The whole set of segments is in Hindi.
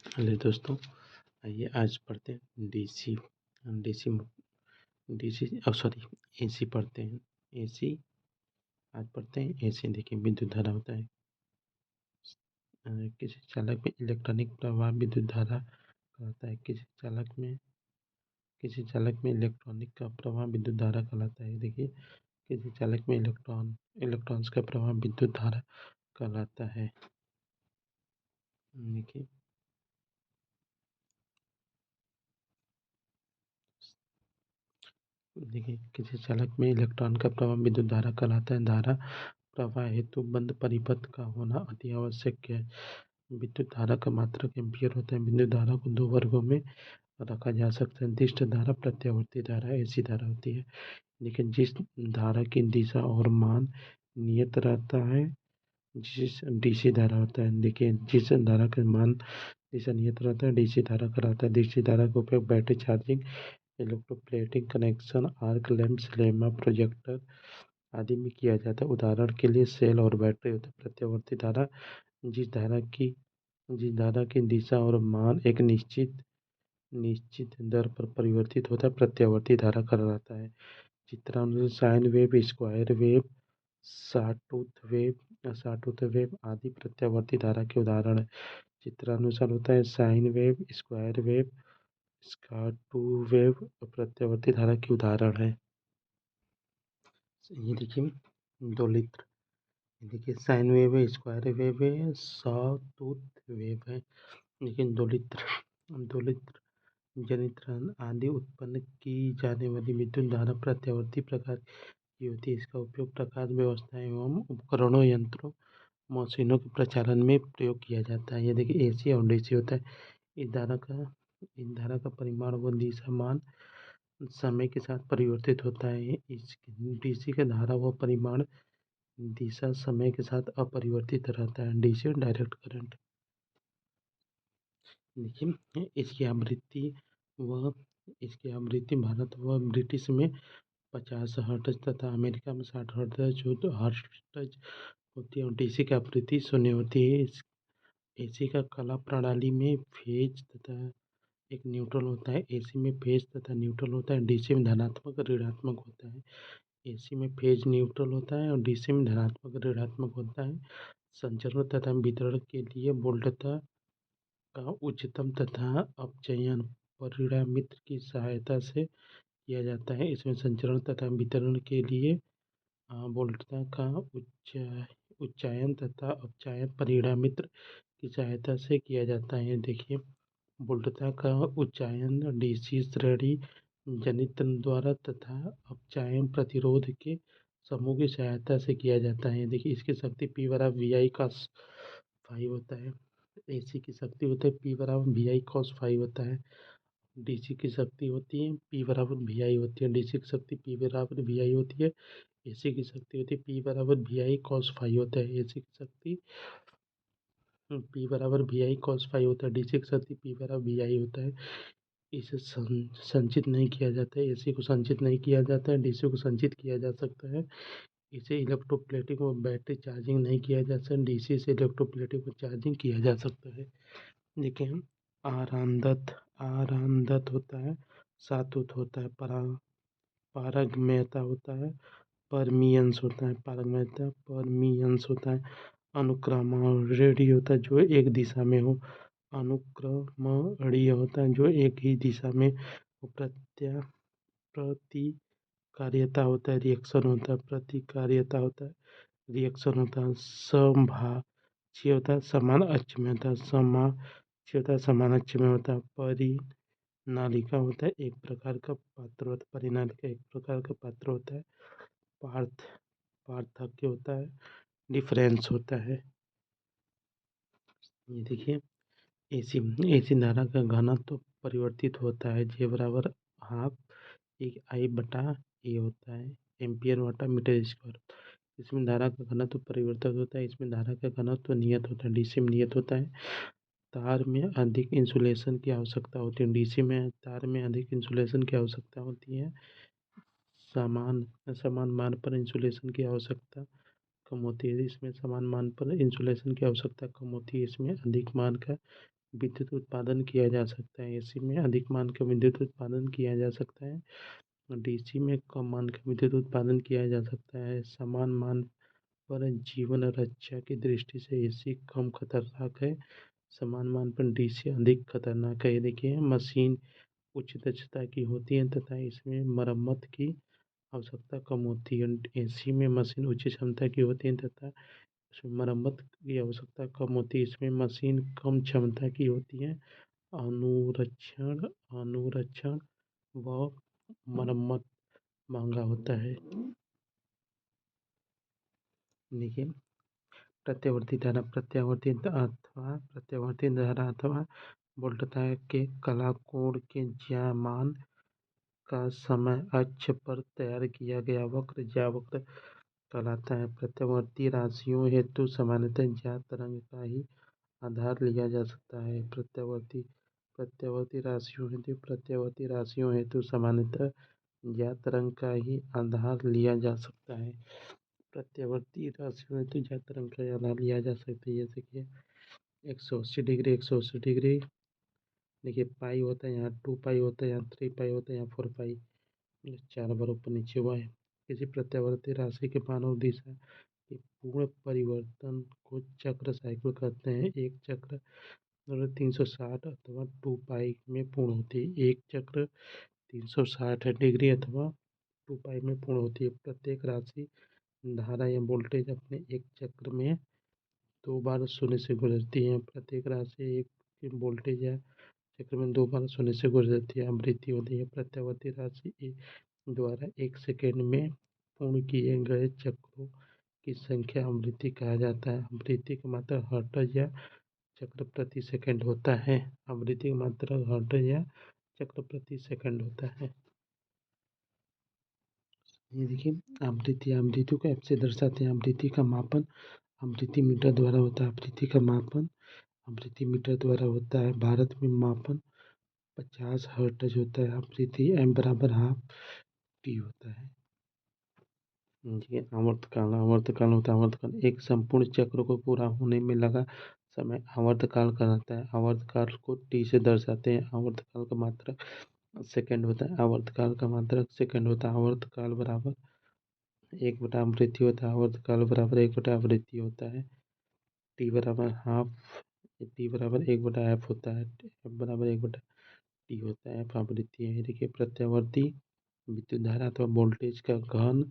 हेलो दोस्तों, आइए आज पढ़ते हैं DC. DC DC sorry AC पढ़ते हैं। एसी आज पढ़ते हैं एसी। देखिए, विद्युत धारा होता है किसी चालक में इलेक्ट्रॉनिक प्रवाह विद्युत धारा कहलाता है। किसी चालक में इलेक्ट्रॉनिक का प्रवाह विद्युत धारा कहलाता है। देखिए, किसी चालक में इलेक्ट्रॉन्स का प्रवाह विद्युत धारा कहलाता है। देखिए, किसी चालक में इलेक्ट्रॉन का प्रवाह विद्युत धारा कहलाता है। धारा प्रवाह हेतु बंद परिपथ का होना अति आवश्यक है। विद्युत धारा का मात्रक एम्पीयर होता है। विद्युत धारा को दो वर्गों में रखा जा सकता है। दिष्ट धारा, प्रत्यावर्ती धारा, ऐसी धारा होती है। लेकिन जिस धारा की दिशा और मान नियत रहता है, जिस डीसी धारा होता है। देखिए, जिस धारा का मान दिशा नियत रहता है डीसी धारा कहलाता है। डीसी धारा का उपयोग battery charging, electroplating connection, arc lamps, lemma, projector आदि में किया जाता है। उदाहरण के लिए सेल और बैटरी होते हैं। प्रत्यावर्ती धारा जिस धारा की दिशा और मान एक निश्चित दर पर परिवर्तित होता है, प्रत्यावर्ती धारा कहलाता है। चित्रानुसार sine wave, square wave, sawtooth wave आदि प्रत्यावर्ती धारा के उदाहरण है। चित्रानुसार होता है sine wave, square wave, sawtooth wave प्रत्यावर्ती धारा के उदाहरण है। ये देखिए, दोलित्र। देखिए, साइन वेव है, स्क्वायर वेव है, सॉटूथ वेव है। लेकिन दोलित्र जनित्र आदि उत्पन्न की जाने वाली विद्युत धारा प्रत्यावर्ती प्रकार की होती है। इसका उपयोग प्रकाश व्यवस्था एवं उपकरणों, यंत्रों, मशीनों के प्रचालन में प्रयोग किया जाता है। ये देखिए, एसी और डीसी होता है। इस धारा का परिमाण व दिशा मान समय के साथ परिवर्तित होता है। इस डीसी का धारा व परिमाण दिशा समय के साथ अपरिवर्तित रहता है। DC direct current. देखिए, इसकी आवृत्ति भारत व ब्रिटिश में 50 हर्ट्ज तथा अमेरिका में 60 हर्ट्ज होती है। और डीसी की आवृत्ति 0 होती है। एसी का कला प्रणाली में फेज तथा एक न्यूट्रल होता है। एसी में फेज तथा न्यूट्रल होता है। डीसी में धनात्मक ऋणात्मक होता है। एसी में फेज न्यूट्रल होता है और डीसी में धनात्मक ऋणात्मक होता है। संचरण तथा वितरण के लिए वोल्टता का उच्चतम तथा अपचयन परिणामित्र की सहायता से किया जाता है। इसमें संचरण तथा वितरण के लिए वोल्टता का उच्चायन तथा अपचयन परिणामित्र की सहायता से किया जाता है। देखिए, वोल्टता का उच्चायन डीसी श्रेणी जनित्र द्वारा तथा अपचयन प्रतिरोध के समूह की सहायता से किया जाता है। देखिए, इसकी शक्ति P बराबर VI cos 5 होता है। एसी की शक्ति होता है P बराबर VI cos 5 होता है। डीसी की शक्ति होती है P बराबर VI होती है। डीसी की शक्ति P बराबर VI होती है। एसी की शक्ति होती है P बराबर VI cos 5 होता है। एसी की शक्ति P बराबर VI cos 5 होता है। डीसी की शक्ति P बराबर VI होता है। इसे संचित नहीं किया जाता है। एसी को संचित नहीं किया जाता है। डीसी को संचित किया जा सकता है। इसे इलेक्ट्रोप्लेटिंग व बैटरी चार्जिंग नहीं किया जा सकता। डीसी से इलेक्ट्रोप्लेटिंग व चार्जिंग किया जा सकता है। देखिए, हम आरामदत्त होता है, सातुत होता है, पारगम्यता होता है, परमियंस होता है, पारगम्यता परमियंस होता है, अनुक्रमणीय होता है जो एक दिशा में हो, अनुक्रमणीय होता है जो एक ही दिशा में हो, प्रतिकार्यता होता है, रिएक्शन होता है, प्रतिकार्यता होता है, रिएक्शन होता है, समभाज्य होता है, समान अक्ष में होता है, समाक्षीय होता है, समान अक्ष में होता है, परिनालिका होता है, एक प्रकार का पात्र होता है, परिनालिका एक प्रकार का पात्र होता है, पार्थक्य होता है, डिफरेंस होता है। ये देखिए, एसी एसी धारा का घनत्व तो परिवर्तित होता है। जे बराबर हाफ एक आई बटा ए होता है, एम्पियर वाटा मीटर स्क्वायर। इसमें धारा का घनत्व परिवर्तित होता है। इसमें धारा का घनत्व नियत होता है। डीसी में नियत होता है। तार में अधिक इंसुलेशन की आवश्यकता होती है। डीसी में तार में अधिक इंसुलेशन की आवश्यकता होती है। समान मान पर इंसुलेशन की आवश्यकता कम होती है। इसमें समान मान पर इंसुलेशन की आवश्यकता कम होती है। इसमें अधिक मान का विद्युत उत्पादन किया जा सकता है। एसी में अधिक मान का विद्युत उत्पादन किया जा सकता है और डीसी में कम मान का विद्युत उत्पादन किया जा सकता है। समान मान पर जीवन रक्षा की दृष्टि से एसी कम खतरनाक है, समान मान पर डीसी अधिक खतरनाक है। ये देखिए, मशीन उच्च दक्षता की होती है तथा इसमें मरम्मत की आवश्यकता कम होती है। एसी में मशीन उच्च क्षमता की होती है तथा इसमें मरम्मत की आवश्यकता कम होती है। इसमें मशीन कम क्षमता की होती है। अनुरक्षण अनुरक्षण व मरम्मत महंगा होता है। देखिए, प्रत्यावर्ती धारा अथवा वोल्टता के कलाकोण के ज्यामान का समय अक्ष पर तैयार किया गया वक्र ज्यावक्र कहलाता है। प्रत्यावर्ती राशियों हेतु सामान्यतः ज्ञात तरंग का ही आधार लिया जा सकता है। प्रत्यावर्ती राशियों हेतु सामान्यतः ज्ञात तरंग का ही आधार लिया जा सकता है। प्रत्यावर्ती राशियों हेतु ज्ञात तरंग का ही आधार लिया जा सकता है। जैसे कि 180 डिग्री 180 डिग्री, देखिए पाई होता है, यहाँ 2 पाई होता है, यहाँ 3 पाई होता है, यहाँ 4 पाई, 4 बार ऊपर नीचे हुआ है। किसी प्रत्यावर्ती राशि के मानव दिशा के पूर्ण परिवर्तन को चक्र साइकिल कहते हैं। एक चक्र 360 अथवा 2 पाई में पूर्ण होती है। एक चक्र 360 डिग्री अथवा 2 पाई में पूर्ण होती है। प्रत्येक राशि धारा या वोल्टेज अपने एक चक्र में 2 बार शून्य से गुजरती है। प्रत्येक राशि एक वोल्टेज या चक्र में 2 बार शून्य से गुजरती है। आवृत्ति होती है। प्रत्यावर्ती राशि द्वारा 1 सेकेंड में पूर्ण किए गए चक्रों की संख्या आवृत्ति कहा जाता है। आवृत्ति की मात्रा हर्ट्ज या चक्र प्रति सेकंड होता है। आवृत्ति की मात्रा हर्ट्ज या चक्र प्रति सेकंड होता है। ये देखिए, आवृत्ति को एफ से दर्शाते हैं। आवृत्ति का मापन आवृत्ति मीटर द्वारा होता है। आवृत्ति का मापन आवृत्ति मीटर द्वारा होता है। भारत में मापन 50 हर्ट्ज होता है। आवृत्ति एम बराबर हाफ टी होता है। आवर्तकाल होता है। आवर्तकाल एक संपूर्ण चक्र को पूरा होने में लगा समय आवर्तकाल कहलाता है। आवर्तकाल को टी से दर्शाते हैं। आवर्तकाल का मात्रक सेकंड होता है। आवर्तकाल का मात्रक सेकंड होता है। आवर्तकाल बराबर 1/आवृत्ति होता है। आवर्तकाल बराबर 1/आवृत्ति होता है। टी बराबर हाफ टी बराबर 1/f होता है। एफ बराबर 1/टी होता है। एफ आवृत्ति है। देखिए, प्रत्यावर्ती विद्युत धारा अथवा वोल्टेज का घन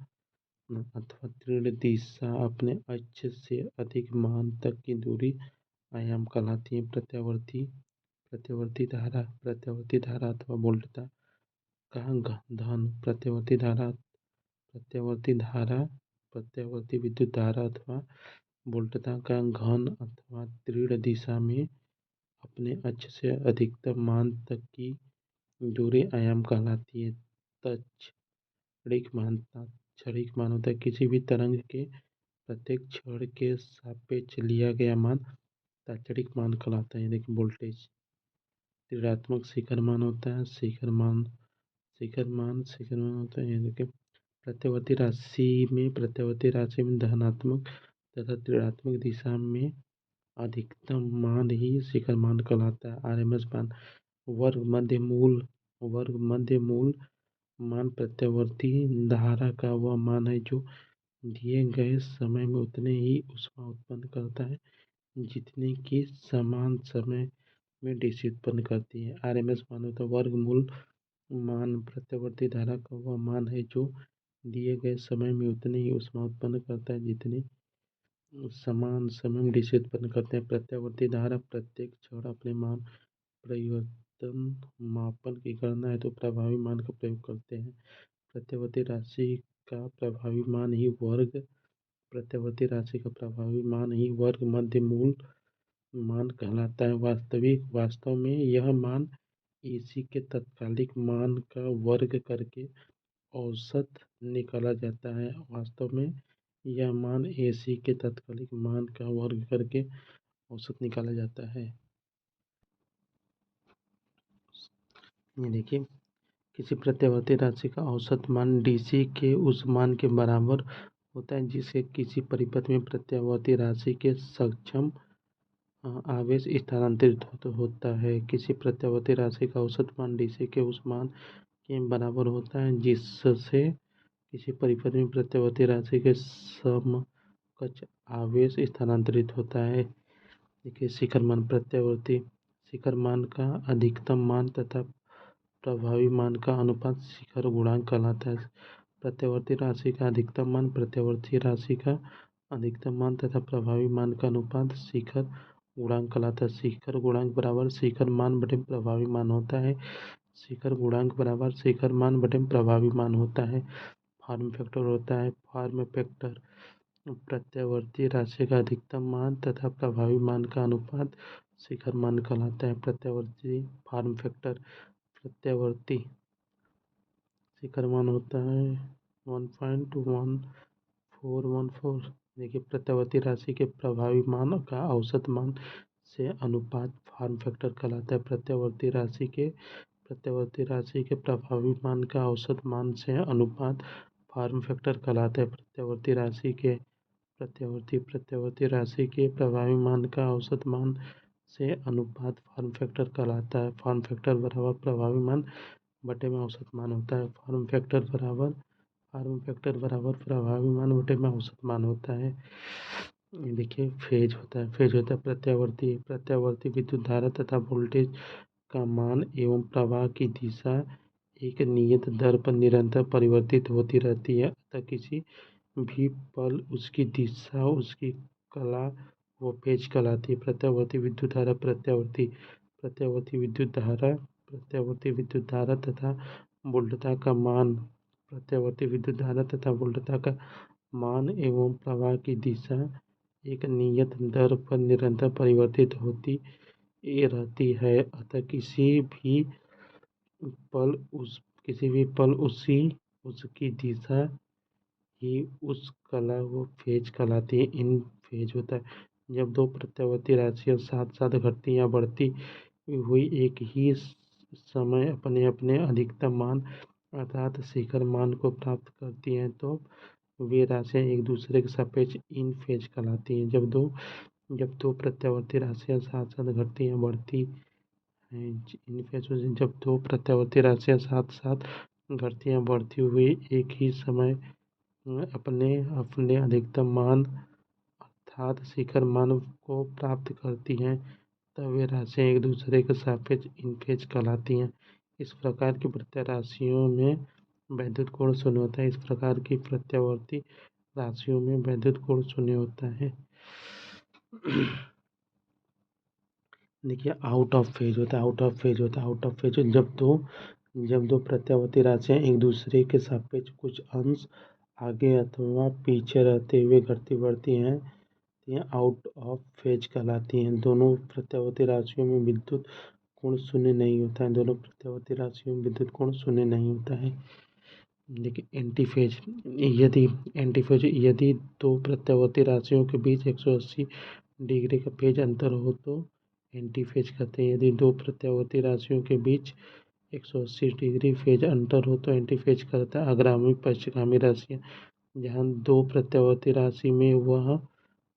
अथवा तीव्र दिशा अपने अक्ष से अधिक मान तक की दूरी आयाम कहलाती है। प्रत्यावर्ती धारा अथवा वोल्टता का धन प्रत्यावर्ती विद्युत धारा अथवा वोल्टता का घन अथवा तीव्र दिशा में अपने अक्ष से अधिकतम मान तक की दूरी आयाम कहलाती है। क्षणिक मान होता है। किसी भी तरंग के प्रत्येक क्षण के सापेक्ष लिया गया मान तात्क्षणिक मान कहलाता है। देखिए, वोल्टेज ऋणात्मक शिखर मान होता है। शिखर मान होता है। देखिए, प्रत्यावर्ती राशि में धनात्मक तथा ऋणात्मक दिशा में अधिकतम मान ही शिखर मान कहलाता है। आरएमएस मान वर्ग मध्य मूल मान प्रत्यावर्ती धारा का वह मान है जो दिए गए समय में उतने ही ऊष्मा उत्पन्न करता है जितने की समान समय में डीसी उत्पन्न करती है। आरएमएस मान होता है वर्गमूल मान प्रत्यावर्ती धारा का वह मान है जो दिए गए समय में उतने ही ऊष्मा उत्पन्न करता है जितने समान समय में डीसी उत्पन्न करते हैं। प्रत्यावर्ती धारा प्रत्येक क्षण अपने मान परिवर्तन मापन की गणना है तो प्रभावी मान का प्रयोग करते हैं। प्रत्यावर्ती राशि का प्रभावी मान ही वर्ग मध्य मूल मान कहलाता है। वास्तव में यह मान एसी के तात्कालिक मान का वर्ग करके औसत निकाला जाता है। वास्तव में यह मान एसी के तात्कालिक मान का वर्ग करके औसत निकाला जाता है। ये देखिए, किसी प्रत्यावर्ती राशि का औसत मान डीसी के उस मान के बराबर होता है जिसे किसी परिपथ में प्रत्यावर्ती राशि के आवेश स्थानांतरित होता है। किसी प्रत्यावर्ती राशि का औसत मान डीसी के उस मान के बराबर होता है जिससे किसी परिपथ में प्रत्यावर्ती राशि के समकक्ष आवेश स्थानांतरित होता है। देखिए, शिखर मान प्रत्यावर्ती शिखर मान का अधिकतम मान तथा प्रभावी मान का अनुपात शिखर गुणांक कहलाता है। प्रत्यावर्ती राशि का अधिकतम मान प्रत्यावर्ती राशि का अधिकतम मान तथा प्रभावी मान का अनुपात शिखर गुणांक कहलाता है। शिखर गुणांक बराबर शिखर मान बटे प्रभावी मान होता है। शिखर गुणांक बराबर शिखर मान बटे प्रभावी मान होता है। फॉर्म फैक्टर होता है। फॉर्म फैक्टर प्रत्यावर्ती राशि का अधिकतम मान तथा प्रभावी मान का अनुपात शिखर मान कहलाता है। प्रत्यावर्ती फॉर्म फैक्टर प्रत्यावर्ती शिखर मान होता है 1.1414। देखिए, प्रत्यावर्ती राशि के प्रभावी मान का औसत मान से अनुपात फॉर्म फैक्टर कहलाता है। प्रत्यावर्ती राशि के प्रभावी मान का औसत मान से अनुपात फॉर्म फैक्टर कहलाता है। प्रत्यावर्ती राशि के प्रभावी मान का औसत मान से अनुपात फॉर्म फैक्टर कहलाता है। फॉर्म फैक्टर बराबर प्रभावी मान बटे में औसत मान होता है। फॉर्म फैक्टर बराबर प्रभावी मान बटे में औसत मान होता है। देखिए, फेज होता है प्रत्यावर्ती विद्युत धारा तथा वोल्टेज का मान एवं प्रवाह की दिशा एक नियत दर पर निरंतर परिवर्तित होती रहती है, अतः किसी भी पल उसकी दिशा, उसकी कला वो फेज कहलाती है। प्रत्यावर्ती विद्युत धारा प्रत्यावर्ती विद्युत धारा तथा वोल्टता का मान एवं प्रवाह की दिशा एक नियत दर पर निरंतर परिवर्तित होती रहती है, अतः किसी भी पल उसकी दिशा ही उस कला वो फेज कहलाती है। इन फेज होता है जब दो प्रत्यावर्ती राशियां साथ साथ घटती या बढ़ती हुई एक ही समय अपने अपने अधिकतम मान अर्थात शिखर मान को प्राप्त करती हैं, तो वे राशियां एक दूसरे के सापेक्ष इन फेज कहलाती हैं। जब दो प्रत्यावर्ती राशियां साथ साथ घटती या बढ़ती हैं, इन फेज जब दो प्रत्यावर्ती राशियां साथ साथ घटती या बढ़ती हुई एक ही समय अपने अपने अधिकतम मान अर्थात शिखर मान को प्राप्त करती हैं, तब वे राशियां एक दूसरे के सापेक्ष इनफेज कहलाती हैं। इस प्रकार की प्रत्याराशियों में वैद्युत कोण शून्य होता है। इस प्रकार की प्रत्यावर्ती राशियों में वैद्युत कोण शून्य होता है। देखिए, आउट ऑफ फेज होता है जब दो प्रत्यावर्ती राशियां एक दूसरे के सापेक्ष कुछ अंश आगे अथवा पीछे रहते हुए घटती बढ़ती हैं, ये आउट ऑफ फेज कहलाती हैं। दोनों प्रत्यावर्ती राशियों में विद्युत कोण शून्य नहीं होता है। देखिए, एंटीफेज यदि दो प्रत्यावर्ती राशियों के बीच 180 डिग्री का फेज अंतर हो तो एंटीफेज कहते हैं। यदि दो प्रत्यावर्ती राशियों के बीच 180 डिग्री फेज अंतर हो तो एंटीफेज कहता है। अग्रगामी पश्चिमगामी राशियां, जहाँ दो प्रत्यावर्ती राशि में वह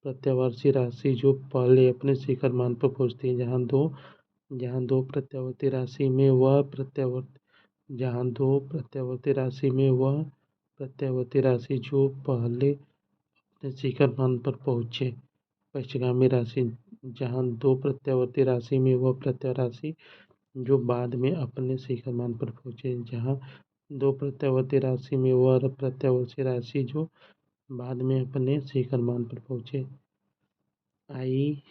प्रत्यावर्ती राशि जो पहले अपने शिखर मान पर पहुंचती है, जहाँ दो प्रत्यावर्ती राशि में वह प्रत्यावर्ती राशि जो पहले अपने शिखर मान पर पहुंचे। पश्चिमगामी राशि, जहाँ दो प्रत्यावर्ती राशि में वह प्रत्याराशि जो बाद में अपने शिखर मान पर पहुंचे। जहाँ दो प्रत्यावर्ती राशि में वह प्रत्यावर्ती राशि जो बाद में अपने शिखर मान पर पहुंचे। आई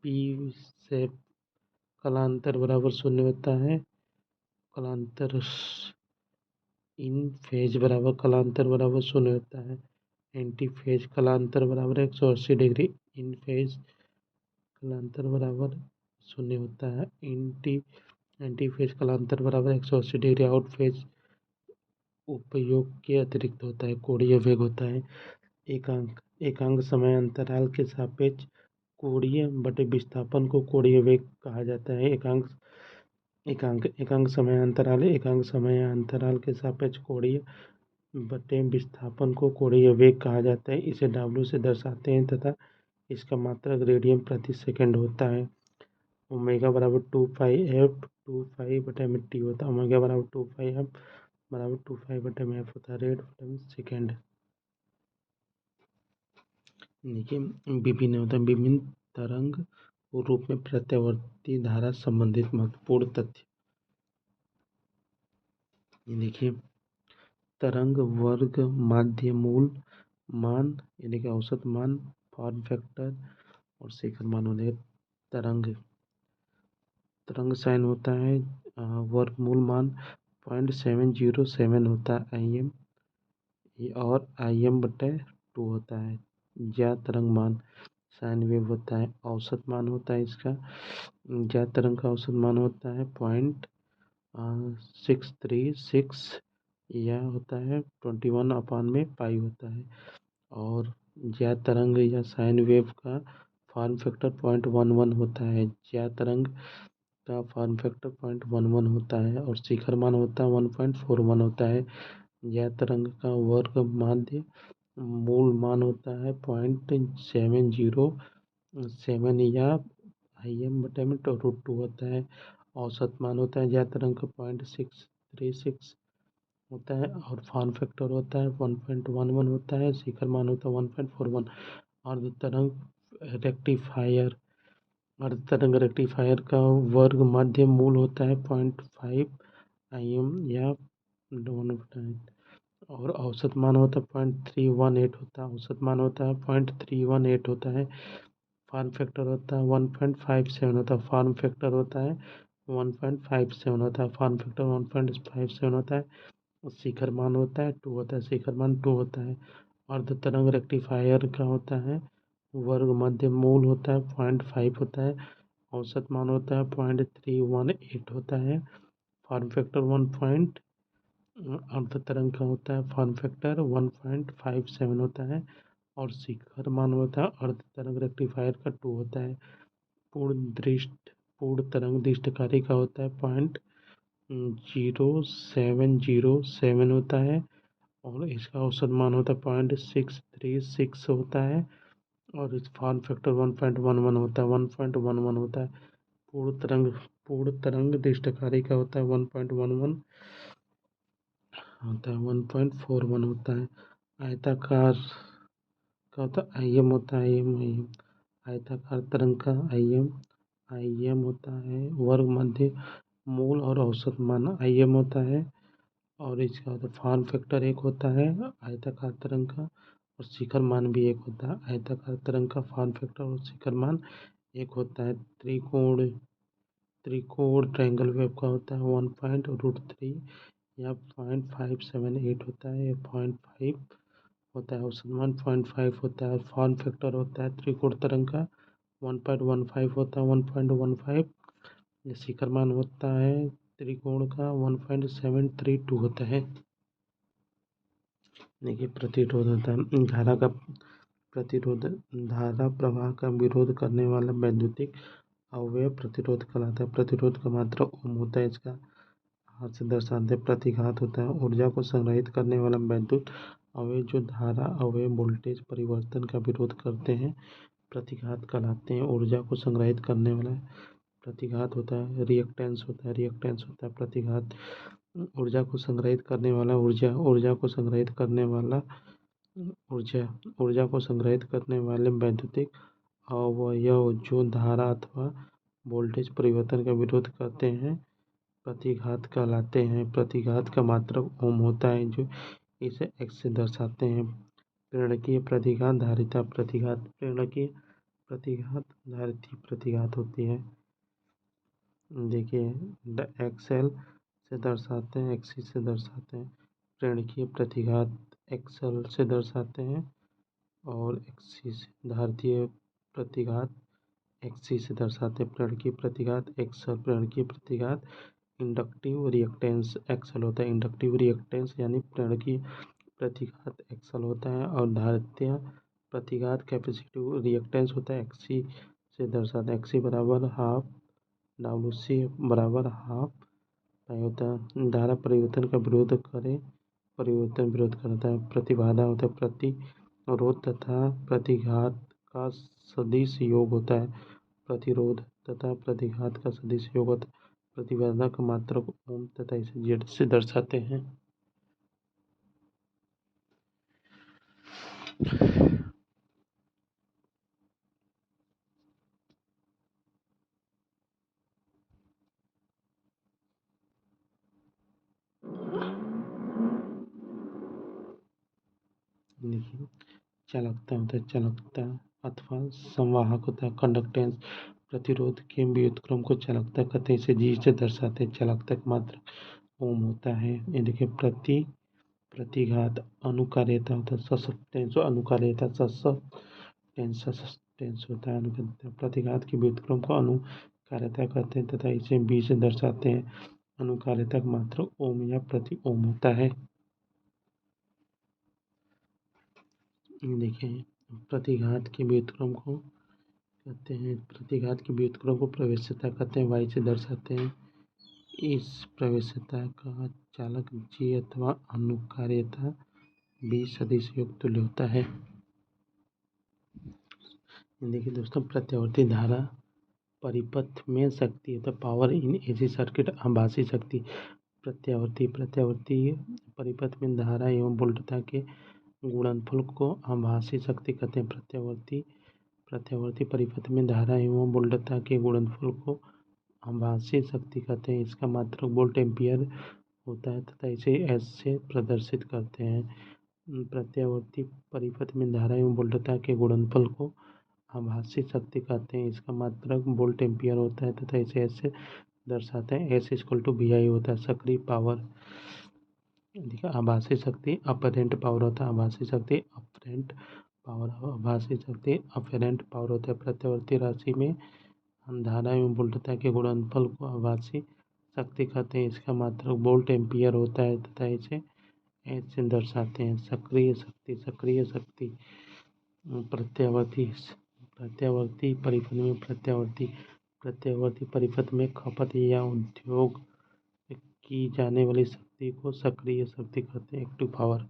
पी से कलांतर बराबर शून्य होता है। कलांतर इन फेज बराबर कलांतर बराबर शून्य होता है। एंटी फेज कलांतर बराबर 180 डिग्री। इन फेज कलांतर बराबर शून्य होता है। एंटी फेज कलांतर बराबर 180 डिग्री। आउट फेज उपयोग के अतिरिक्त होता है। कोणीय वेग होता है एकांक समय अंतराल के सापेक्ष कोणीय बटे विस्थापन को कोणीय वेग कहा जाता है। एकांक समय अंतराल के सापेक्ष कोणीय बटे विस्थापन को कोणीय वेग कहा जाता है। इसे W से दर्शाते हैं तथा इसका मात्रक रेडियन प्रति सेकंड होता है। ओमेगा बराबर 2 पाई बटा में टी होता है। ओमेगा बराबर 2 पाई बराबर 2 पाई/में एफ होता है, रेड बटा में सेकेंड। देखिए विभिन्न होता है, विभिन्न तरंग रूप में प्रत्यावर्ती धारा संबंधित महत्वपूर्ण तथ्य। देखिए तरंग वर्ग माध्य मूल मान यानी कि औसत मान, फॉर्म फैक्टर और शिखर मान होने तरंग साइन होता है वर्गमूल मान 0.707 होता है IM और IM/2 होता है। ज्ञात तरंग मान साइन वेव होता है, औसत मान होता है इसका, ज्ञात तरंग का औसत मान होता है 0.636 या होता है 21/पाई होता है। और ज्ञात तरंग या साइन वेव का फॉर्म फैक्टर 0.11 होता है। ज्ञात तरंग का फॉर्म फैक्टर 0.11 होता है और शिखर मान होता है 1.41 होता है। ज्ञात तरंग का वर्ग माध्य मूल मान होता है 0.707 या IM/√2 होता है। औसत मान होता है ज्ञात तरंग का 0.636 होता है और फॉर्म फैक्टर होता है 1.11 होता है। शिखर मान होता है 1.41। अर्ध तरंग रेक्टिफायर का वर्ग माध्य मूल होता है 0.5 IM या 1/8 और औसत मान होता है 0.318 होता है। औसत मान होता है 0.318 होता है। फॉर्म फैक्टर होता है 1.57 होता है। फॉर्म फैक्टर होता है 1.57 होता है। फॉर्म फैक्टर 1.57 होता है। शिखर मान होता है 2 होता है। शिखर मान 2 होता है। अर्ध तरंग रेक्टिफायर का होता है वर्ग मध्य मूल होता है 0.5 होता है। औसत मान होता है 0.318 होता है। फॉर्म फैक्टर 1 अर्ध तरंग का होता है फॉर्म फैक्टर 1.57 होता है और शिखर मान होता है अर्ध तरंग रेक्टिफायर का 2 होता है। पूर्ण तरंग दृष्टिकारी का होता है 0.0707 होता है और इसका औसत मान होता है 0.636 होता है और इस फॉर्म फैक्टर 1.11 होता है 1.11 होता है। पूर्ण तरंग दृष्टिकारी का होता है 1.11 होता है 1.41 होता है। आयताकार का होता है IM होता है IM आयताकार तरंग का IM होता है वर्ग मध्य मूल और औसत मान IM होता है और इसका होता है फॉर्म फैक्टर 1 होता है आयताकार तरंग का और शिखर मान भी 1 होता है। आयताकार तरंग का फॉर्म फैक्टर और शिखर मान 1 होता है। त्रिकोण ट्रायंगल वेव का होता है 1.√3 या 0.578 होता है या 0.5 होता है। औसत मान 0.5 होता है। फॉर्म फैक्टर होता है त्रिकोण तरंग का 1.15 होता है 1.15 या शिखर मान होता है त्रिकोण का 1.732 होता है। देखिए प्रतिरोध होता है धारा प्रवाह का विरोध करने वाला वैद्युतिक अवयव प्रतिरोध कहलाता है। प्रतिरोध का मात्रा ओम होता है। इसका हाथ से दर्शाते प्रतिघात होता है। ऊर्जा को संग्रहित करने वाला वैद्युत अवयव जो धारा अवयव वोल्टेज परिवर्तन का विरोध करते हैं प्रतिघात कहलाते हैं। ऊर्जा को संग्रहित करने वाला प्रतिघात होता है। रिएक्टेंस होता है प्रतिघात। ऊर्जा को संग्रहित करने वाला ऊर्जा को संग्रहित करने वाले वैद्युतिक अवयव जो धारा अथवा वोल्टेज परिवर्तन का विरोध करते हैं प्रतिघात कहलाते हैं। प्रतिघात का मात्रक ओम होता है जो इसे x से दर्शाते हैं। प्रेरकीय प्रतिघात धारिता प्रतिघात प्रेरकीय प्रतिघात धारिता प्रतिघात होती है। देखिए XL से दर्शाते हैं XC से दर्शाते हैं। प्रेरकीय प्रतिघात XL से दर्शाते हैं और XC से धारितीय प्रतिघात XC से दर्शाते हैं। प्रेरकीय प्रतिघात XL प्रेरकीय प्रतिघात इंडक्टिव रिएक्टेंस XL होता है। इंडक्टिव रिएक्टेंस यानी प्रेरकीय प्रतिघात XL होता है और धारितीय प्रतिघात कैपेसिटिव रिएक्टेंस होता है XC से दर्शाते हैं। XC बराबर हाफ WC बराबर हाफ पाई होता है। धारा परिवर्तन का विरोध करता है। प्रतिबाधा होता है। प्रतिरोध तथा प्रतिघात का सदिश योग होता है। प्रतिरोध तथा प्रतिघात का सदिश योग होता है। प्रतिबाधा का मात्रक ओम तथा इसे जेड से दर्शाते हैं। देखिए, चालकता होता है, चालकता अथवा संवाहक होता है कंडक्टेंस। प्रतिरोध के व्युत्क्रम को चालकता कहते हैं, इसे जी से दर्शाते हैं। चालकता का मात्रक ओम होता है। ये देखिए, प्रतिघात अनुकार्यता होता है, सस्टेंस अनुकार्यता, सस्टेंस होता है अनुकार्यता। प्रतिघात के व्युत्क्रम को अनुकार्यता कहते हैं तथा इसे बी से दर्शाते हैं। अनुकार्यता का मात्रक ओम या प्रति ओम होता है। देखिए, प्रतिघात के व्युत्क्रम को कहते हैं, प्रतिघात के व्युत्क्रम को प्रवेश्यता कहते हैं, वाई से दर्शाते हैं। इस प्रवेश्यता का चालक जी अथवा अनुकार्यता बी सदिश योग तुल्य होता है। देखिए दोस्तों, प्रत्यावर्ती धारा परिपथ में शक्ति होता है, पावर इन एसी सर्किट आभासी शक्ति। प्रत्यावर्ती परिपथ में धारा एवं वोल्टता के गुणनफल को आभासी शक्ति कहते हैं। प्रत्यावर्ती परिपथ में धारा एवं वोल्टता के गुणनफल को आभासी शक्ति कहते हैं। इसका मात्रक वोल्ट एम्पियर होता है तथा इसे एस से प्रदर्शित करते हैं। प्रत्यावर्ती परिपथ में धारा एवं वोल्टता के गुणनफल को आभासी शक्ति कहते हैं। इसका मात्रक वोल्ट एम्पियर होता है तथा इसे एस से दर्शाते हैं। एस इक्वल टू वी आई होता है। सक्रिय पावर, देखिए, आभासी शक्ति अपरेंट पावर होता है। आभासी शक्ति अपरेंट पावर, आभासी शक्ति अपेरेंट पावर होता है। प्रत्यावर्ती राशि में हम धारा एवं वोल्टता के गुणनफल को आभासी शक्ति कहते हैं। इसका मात्रक वोल्ट एम्पियर होता है तथा इसे एच से दर्शाते हैं। सक्रिय शक्ति प्रत्यावर्ती परिपथ में प्रत्यावर्ती परिपथ में खपत या उपयोग की जाने वाली शक्ति को सक्रिय शक्ति कहते हैं। एक्टिव पावर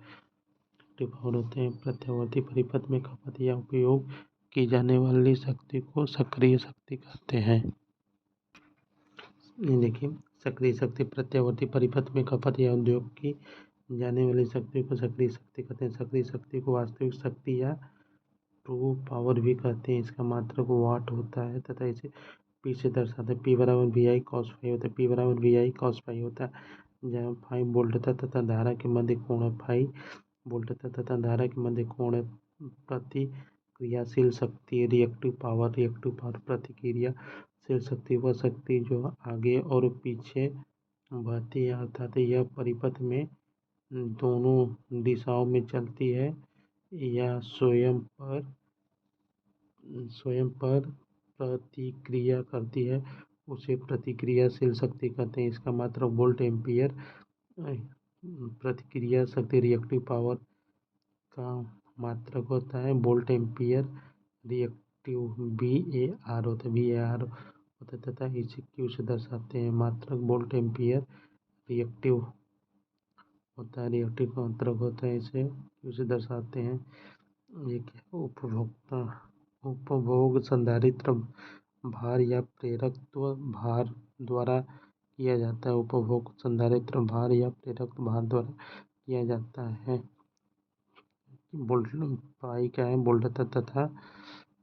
होते हैं। प्रत्यावर्ती परिपथ में खपत या उपयोग की जाने वाली शक्ति को सक्रिय शक्ति कहते हैं। देखिए, सक्रिय शक्ति प्रत्यावर्ती परिपथ में खपत या उपयोग की जाने वाली शक्ति को सक्रिय शक्ति कहते हैं। सक्रिय शक्ति को वास्तविक शक्ति या ट्रू पावर भी कहते हैं। इसका मात्रक वाट होता है तथा इसे पी से दर्शाते हैं। पी बराबर वी आई कॉस फाई होता है। पी बराबर वी आई कॉस फाई होता है, जहाँ फाई वोल्टता तथा धारा के मध्य कोण है। फाई वोल्टता तथा धारा के मध्य कोण है। प्रतिक्रियाशील शक्ति रिएक्टिव पावर प्रतिक्रियाशील शक्ति वह शक्ति जो आगे और पीछे बहती है, अर्थात यह परिपथ में दोनों दिशाओं में चलती है या स्वयं पर प्रतिक्रिया करती है, उसे प्रतिक्रियाशील शक्ति कहते हैं। इसका मात्रक वोल्ट एम्पियर। प्रतिक्रिया शक्ति रिएक्टिव पावर का मात्रक होता है वोल्ट एम्पियर। रिएक्टिव VAR होता है तथा इसे क्यू से दर्शाते हैं। मात्रक वोल्ट एम्पियर रिएक्टिव होता है। रिएक्टिव का मात्रक होता है, इसे क्यू से दर्शाते हैं। एक उपभोग संधारित्र भार या प्रेरकत्व भार द्वारा किया जाता है। उपभोग संधारित्र भार या प्रेरकत्व भार द्वारा किया जाता है। पाई क्या है, वोल्टता तथा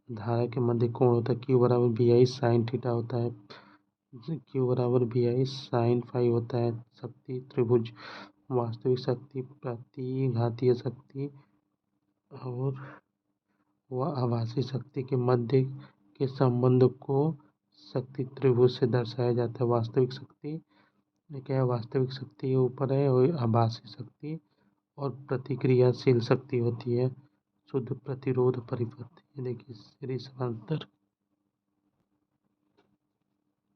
धारा के मध्य कोण होता है। क्यू बराबर वी आई साइन थीटा होता है। क्यू बराबर वी आई साइन फाई होता है। शक्ति त्रिभुज, वास्तविक शक्ति, प्रतिघातीय शक्ति और वह आभासी शक्ति के मध्य के संबंध को शक्ति त्रिभुज से दर्शाया जाता है। वास्तविक शक्ति क्या है, वास्तविक शक्ति ऊपर है और आभासी शक्ति और प्रतिक्रियाशील शक्ति होती है। शुद्ध प्रतिरोध परिपथ, ये देखिए सीरीज समांतर,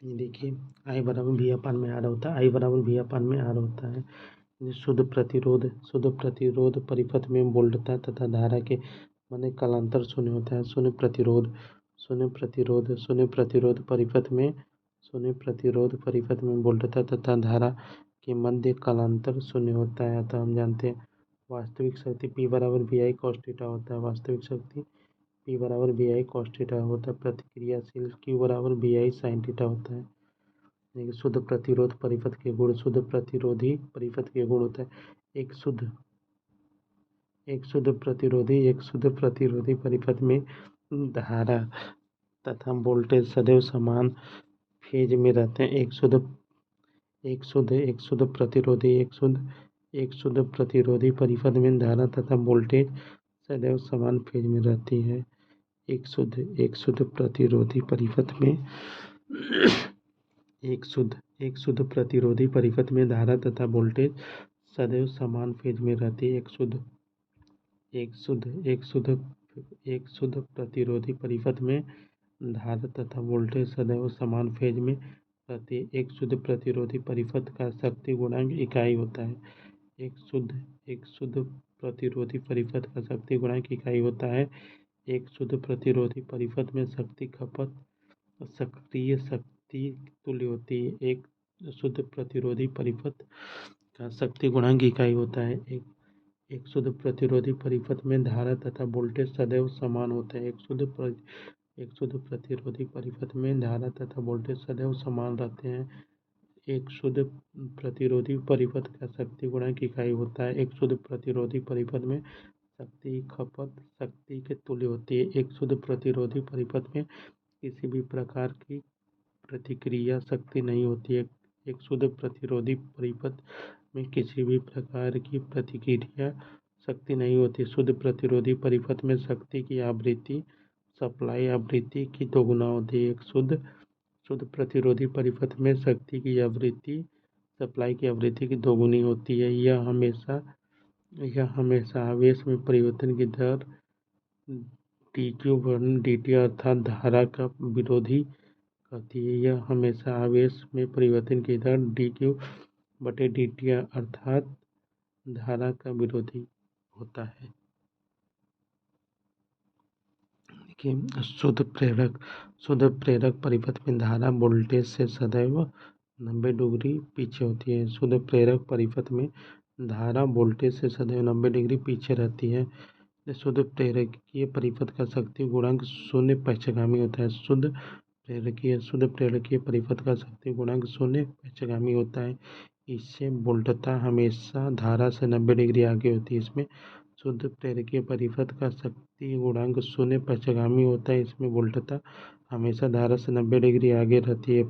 ये देखिए आई बराबर भी अपान में आर होता है। आई बराबर भी अपान में आर होता है। शुद्ध प्रतिरोध परिपथ में वोल्टता तथा धारा के माने कालांतर शून्य होता है। शून्य प्रतिरोध परिपथ में वोल्टता तथा धारा के मध्य कालांतर शून्य होता है। अतः हम जानते हैं वास्तविक शक्ति P बराबर वी आई कॉस थीटा होता है। वास्तविक शक्ति पी बराबर बी आई कॉस थीटा होता है। प्रतिक्रियाशील क्यू बराबर बी आई साइन थीटा होता है। देखिए शुद्ध प्रतिरोध परिपथ के गुण, शुद्ध प्रतिरोधी परिपथ के गुण होता है एक शुद्ध प्रतिरोधी परिपथ में धारा तथा वोल्टेज सदैव समान फेज में रहते हैं। एक शुद्ध प्रतिरोधी परिपथ में धारा तथा वोल्टेज सदैव समान फेज में रहती है। एक शुद्ध प्रतिरोधी परिपथ में एक शुद्ध प्रतिरोधी परिपथ में धारा तथा वोल्टेज सदैव समान फेज में रहती है। एक शुद्ध प्रतिरोधी परिपथ में धारा तथा वोल्टेज सदैव समान फेज में रहती है। एक शुद्ध प्रतिरोधी परिपथ का शक्ति गुणांक इकाई होता है। एक शुद्ध प्रतिरोधी परिपथ का शक्ति गुणांक इकाई होता है। एक शुद्ध प्रतिरोधी परिपथ में शक्ति खपत सक्रिय शक्ति तुल्य होती है। एक शुद्ध प्रतिरोधी परिपथ का शक्ति गुणांक इकाई होता है। एक शुद्ध प्रतिरोधी परिपथ में धारा तथा वोल्टेज सदैव समान होते हैं। एक शुद्ध प्रतिरोधी परिपथ में धारा तथा वोल्टेज सदैव समान रहते हैं। एक शुद्ध प्रतिरोधी परिपथ का शक्ति गुणांक इकाई होता है। एक शुद्ध प्रतिरोधी परिपथ में शक्ति खपत शक्ति के तुल्य होती है। एक शुद्ध प्रतिरोधी परिपथ में किसी भी प्रकार की प्रतिक्रिया शक्ति नहीं होती है। एक शुद्ध प्रतिरोधी परिपथ में किसी भी प्रकार की प्रतिक्रिया शक्ति नहीं होती। शुद्ध प्रतिरोधी परिपथ में शक्ति की आवृत्ति सप्लाई आवृत्ति की दोगुना होती है। एक शुद्ध प्रतिरोधी परिपथ में शक्ति की आवृत्ति सप्लाई की आवृत्ति की दोगुनी होती है। यह हमेशा आवेश में परिवर्तन की दर dq वर्णन dt अर्थात धारा का विरोधी करती है। यह हमेशा आवेश में परिवर्तन की दर dq/dt अर्थात धारा का विरोधी होता है। देखिए शुद्ध प्रेरक परिपथ में धारा वोल्टेज से सदैव 90 डिग्री पीछे होती है। शुद्ध प्रेरक परिपथ में धारा वोल्टेज से सदैव 90 डिग्री पीछे रहती है। शुद्ध प्रेरकीय परिपथ का शक्ति गुणांक शून्य पक्षगामी होता है। शुद्ध प्रेरकीय परिपथ का शक्ति गुणांक शून्य पक्षगामी होता है। इससे वोल्टता हमेशा धारा से 90 डिग्री आगे होती है। इसमें शुद्ध प्रेरकीय परिपथ का शक्ति गुणांक शून्य पक्षगामी होता है। इसमें वोल्टता हमेशा धारा से 90 डिग्री आगे रहती है।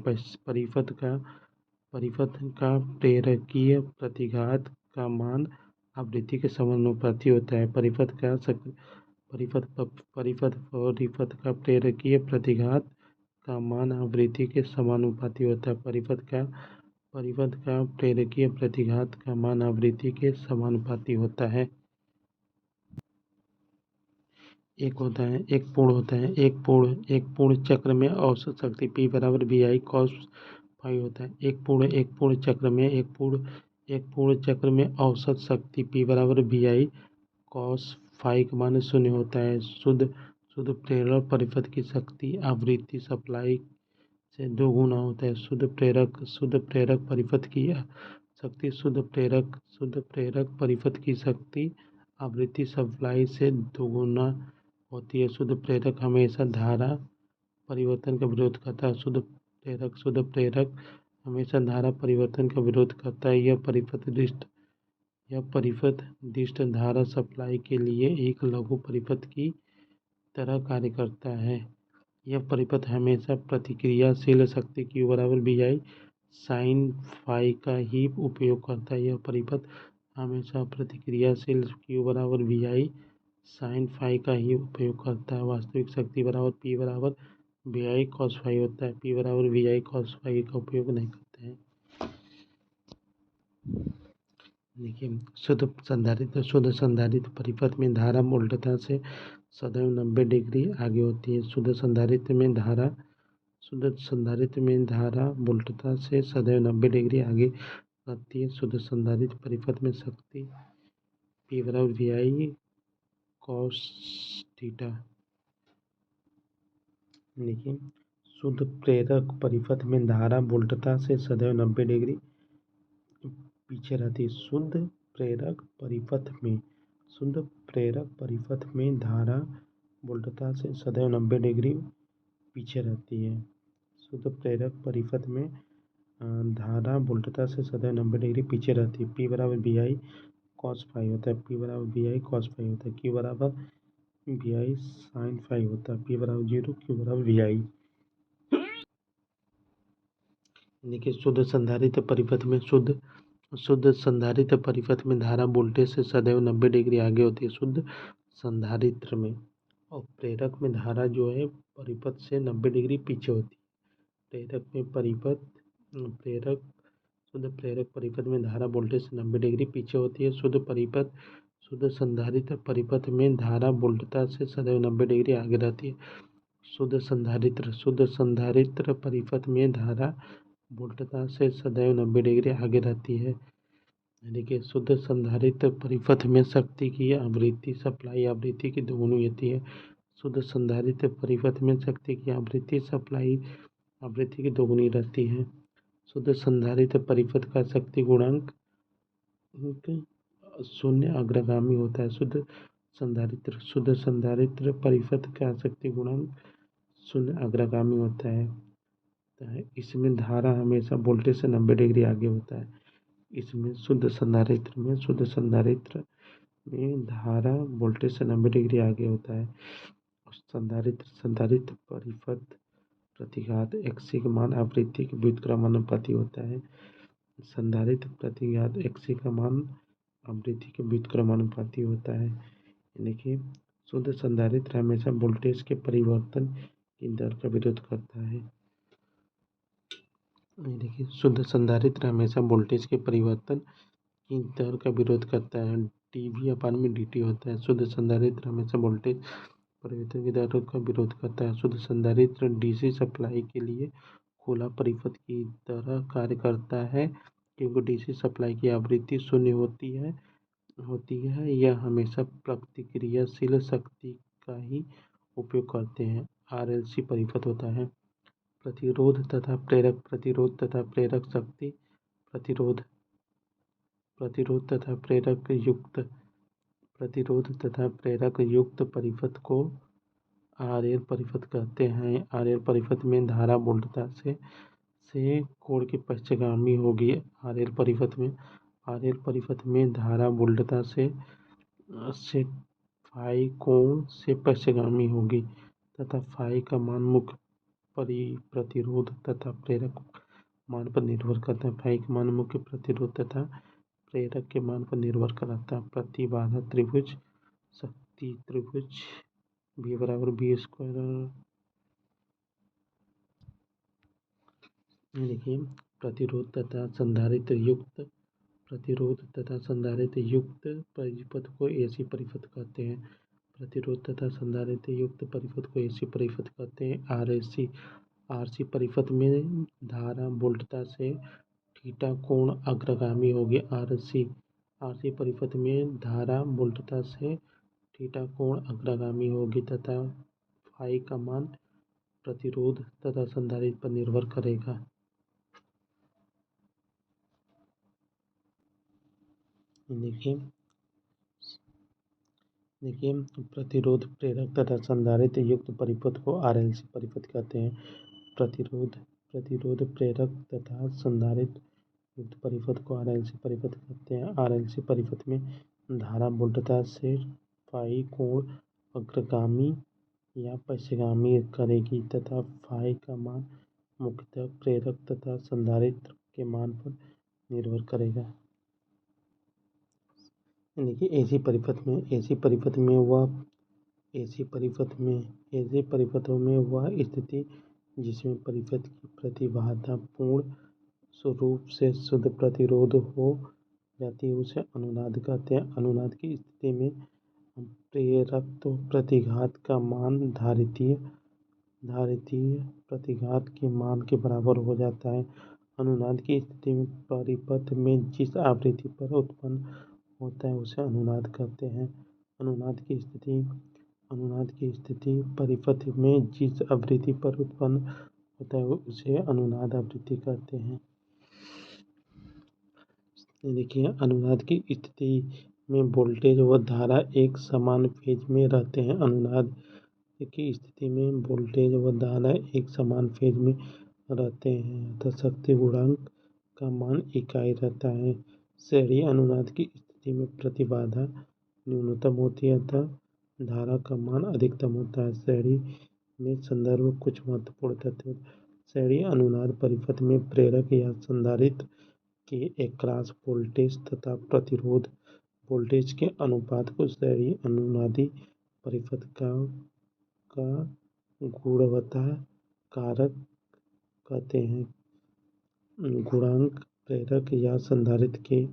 परिपथ का प्रेरकीय प्रतिघात का मान आवृत्ति के समानुपाती होता है। परिपथ का प्रेरकीय प्रतिघात का मान आवृत्ति के समानुपाती होता है। परिपथ का प्रेरकीय प्रतिघात का मान आवृत्ति के समानुपाती होता है। एक पूर्ण चक्र में औसत शक्ति P बराबर BI cos फाई होता है। एक पूर्ण चक्र में औसत शक्ति P बराबर BI cos फाई का मान 0 होता है। शुद्ध प्रेरक परिपथ की शक्ति आवृत्ति सप्लाई से 2 गुना होता है। शुद्ध प्रेरक परिपथ की शक्ति शुद्ध प्रेरक परिपथ की शक्ति आवृत्ति सप्लाई से 2 गुना होती है। शुद्ध प्रेरक हमेशा धारा परिवर्तन का विरोध करता है। शुद्ध प्रेरक हमेशा धारा परिवर्तन का विरोध करता है। यह परिपथ दिष्ट धारा सप्लाई के लिए एक लघु परिपथ की तरह कार्य करता है। यह परिपथ हमेशा प्रतिक्रियाशील शक्ति Q बराबर BI साइन फाई का ही उपयोग करता है। यह परिपथ हमेशा प्रतिक्रियाशील Q बराबर BI साइन फाई का ही उपयोग करता है। वास्तविक शक्ति बराबर P बराबर BI cos फाई होता है। P बराबर BI cos फाई का उपयोग नहीं करते हैं। देखिए शुद्ध संधारित्र परिपथ में धारा वोल्टता से सदैव 90 डिग्री आगे होती है। शुद्ध संधारित्र में धारा वोल्टता से सदैव 90 डिग्री आगे रहती है। शुद्ध संधारित्र परिपथ में शक्ति P बराबर BI cos थीटा। देखिए शुद्ध प्रेरक परिपथ में धारा वोल्टता से सदैव 90 डिग्री पीछे रहती है। शुद्ध प्रेरक परिपथ में धारा वोल्टता से सदैव 90 डिग्री पीछे रहती है। शुद्ध प्रेरक परिपथ में धारा वोल्टता से सदैव 90 डिग्री पीछे रहती है। P बराबर बी आई कॉस फाई होता है। P बराबर बी आई कॉस फाई होता है। Q बराबर बी आई साइन फाई होता है। P बराबर 0, Q बराबर बी आई। देखिए शुद्ध संधारित्र परिपथ में शुद्ध संधारित्र परिपथ में धारा वोल्टेज से सदैव 90 डिग्री आगे होती है शुद्ध संधारित्र में, और प्रेरक में धारा जो है परिपथ से 90 डिग्री पीछे होती है। शुद्ध प्रेरक परिपथ में धारा वोल्टेज से 90 डिग्री पीछे होती है। शुद्ध संधारित्र परिपथ में धारा वोल्टता से सदैव 90 डिग्री आगे रहती है। शुद्ध संधारित्र परिपथ में धारा वोल्टता से सदैव 90 डिग्री आगे रहती है। देखिए शुद्ध संधारित्र परिपथ में शक्ति की आवृत्ति सप्लाई आवृत्ति की दोगुनी होती है। शुद्ध संधारित्र परिपथ में शक्ति की आवृत्ति सप्लाई आवृत्ति की दोगुनी रहती है। शुद्ध संधारित्र परिपथ का शक्ति गुणांक 0 अग्रगामी होता है। शुद्ध संधारित्र परिपथ का शक्ति गुणांक 0 अग्रगामी होता है। इसमें धारा हमेशा वोल्टेज से 90 डिग्री आगे होता है। इसमें शुद्ध संधारित्र में धारा वोल्टेज से 90 डिग्री आगे होता है। संधारित्र परिपथ प्रतिघात XC का मान आवृत्ति के व्युत्क्रमानुपाती होता है। संधारित्र प्रतिघात XC का मान आवृत्ति के व्युत्क्रमानुपाती होता है। देखिए शुद्ध संधारित्र हमेशा वोल्टेज के परिवर्तन की दर का विरोध करता है। देखिए शुद्ध संधारित्र हमेशा वोल्टेज के परिवर्तन की दर का विरोध करता है। dV/dt होता है। शुद्ध संधारित्र हमेशा वोल्टेज परिवर्तन की दर का विरोध करता है। शुद्ध संधारित्र DC सप्लाई के लिए खुला परिपथ की तरह कार्य करता है, क्योंकि DC सप्लाई की आवृत्ति 0 होती है। यह हमेशा प्रतिक्रियाशील शक्ति का ही उपयोग करते हैं। RLC परिपथ होता है। प्रतिरोध तथा प्रेरक शक्ति प्रतिरोध तथा प्रेरक युक्त परिपथ को RL परिपथ कहते हैं। RL परिपथ में धारा वोल्टता से कोण के पक्षगामी होगी। RL परिपथ में धारा वोल्टता से फाई कोण से पक्षगामी होगी तथा फाई का मान मुख्य प्रतिरोध तथा प्रेरक मान पर निर्भर करता है। फाई का मान मुख्य प्रतिरोध तथा प्रेरक के मान पर निर्भर करता है। प्रतिबाधा त्रिभुज शक्ति त्रिभुज V बराबर B स्क्वायर। देखिए प्रतिरोध तथा संधारित्र युक्त परिपथ को AC परिपथ कहते हैं। प्रतिरोध तथा संधारित्र युक्त परिपथ को AC परिपथ कहते हैं। RC परिपथ में धारा वोल्टता से थीटा कोण अग्रगामी होगी। RC परिपथ में धारा वोल्टता से थीटा कोण अग्रगामी होगी तथा फाई का मान प्रतिरोध तथा संधारित्र पर निर्भर करेगा। देखिए प्रतिरोध प्रेरक तथा संधारित्र युक्त परिपथ को RLC परिपथ कहते हैं। प्रतिरोध प्रेरक तथा संधारित्र युक्त परिपथ को RLC परिपथ कहते हैं। RLC परिपथ में धारा वोल्टता से फाई कोण अग्रगामी या पश्चगामी करेगी तथा फाई का मान मुख्यतः प्रेरक तथा संधारित्र के मान पर निर्भर करेगा। देखिए AC परिपथों में वह स्थिति जिसमें परिपथ की प्रतिबाधा पूर्ण रूप से शुद्ध प्रतिरोध हो जाती है उसे अनुनाद कहते हैं। अनुनाद की स्थिति में प्रेरकत्व प्रतिघात का मान धारितीय प्रतिघात के मान के बराबर हो जाता है। अनुनाद की स्थिति में परिपथ में जिस आवृत्ति पर उत्पन्न होता है उसे अनुनाद कहते हैं। अनुनाद की स्थिति परिपथ में जिस आवृत्ति पर उत्पन्न होता है उसे अनुनाद आवृत्ति कहते हैं। देखिए अनुनाद की स्थिति में वोल्टेज व धारा एक समान फेज में रहते हैं। की स्थिति में वोल्टेज व धारा एक समान फेज में रहते हैं अतः शक्ति गुणांक का मान इकाई रहता है। श्रेणी अनुनाद की स्थिति में प्रतिबाधा न्यूनतम होती है अतः धारा का मान अधिकतम होता है। श्रेणी में संदर्भ कुछ महत्वपूर्ण तथ्य। श्रेणी अनुनाद परिपथ में प्रेरक या संधारित्र के अक्रॉस वोल्टेज तथा प्रतिरोध वोल्टेज के अनुपात को श्रेणी अनुनादी परिपथ का गुणवत्ता कारक कहते हैं। गुणांक प्रेरक या संधारित्र के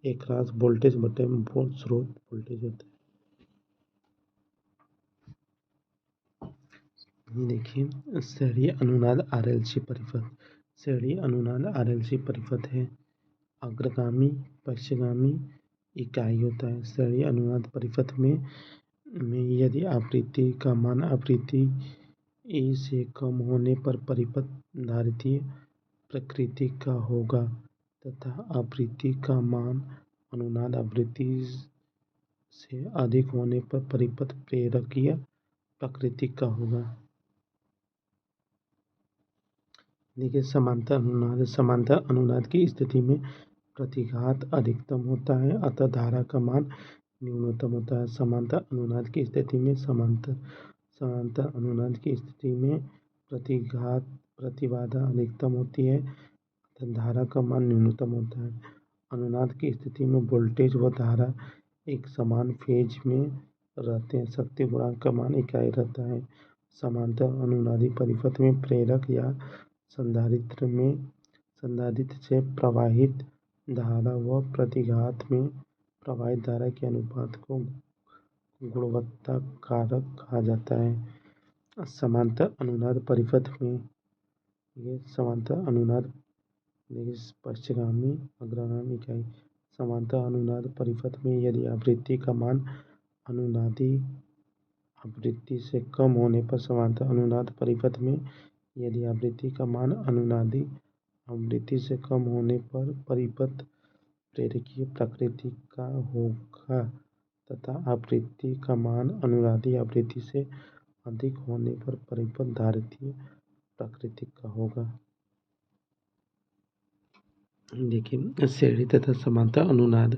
अक्रॉस वोल्टेज बटे स्रोत वोल्टेज होता है। देखिए श्रेणी अनुनाद RLC परिपथ। श्रेणी अनुनाद RLC परिपथ है अग्रगामी पश्चगामी इकाई होता है। श्रेणी अनुनाद परिपथ में यदि आवृत्ति का मान आवृत्ति E से कम होने पर परिपथ धारितीय प्रकृति का होगा तथा आवृत्ति का मान अनुनाद आवृत्ति से अधिक होने पर परिपथ प्रेरकीय प्रकृति का होगा। देखिए समांतर अनुनाद। समांतर अनुनाद की स्थिति में प्रतिघात अधिकतम होता है अतः धारा का मान न्यूनतम होता है। समांतर अनुनाद की स्थिति में समांतर अनुनाद की स्थिति में प्रतिबाधा अधिकतम होती है तथा धारा का मान न्यूनतम होता है। अनुनाद की स्थिति में वोल्टेज व धारा एक समान फेज में रहते हैं। शक्ति गुणांक का मान इकाई रहता है। समांतर अनुनादी परिपथ में प्रेरक या संधारित्र से प्रवाहित धारा व प्रतिघात में प्रवाहित धारा के अनुपात को गुणवत्ता कारक कहा जाता है। समांतर अनुनाद परिपथ में ये समांतर अनुनाद पश्चगामी अग्रगामी इकाई। समांतर अनुनाद परिपथ में यदि आवृत्ति का मान अनुनादी आवृत्ति से कम होने पर समांतर अनुनाद परिपथ में यदि आवृत्ति का मान अनुनादी आवृत्ति से कम होने पर परिपथ प्रेरकीय प्रकृति का होगा तथा आवृत्ति का मान अनुनादी आवृत्ति से अधिक होने पर परिपथ धारितीय प्रकृति का होगा। देखिए श्रेणी तथा समांतर अनुनाद।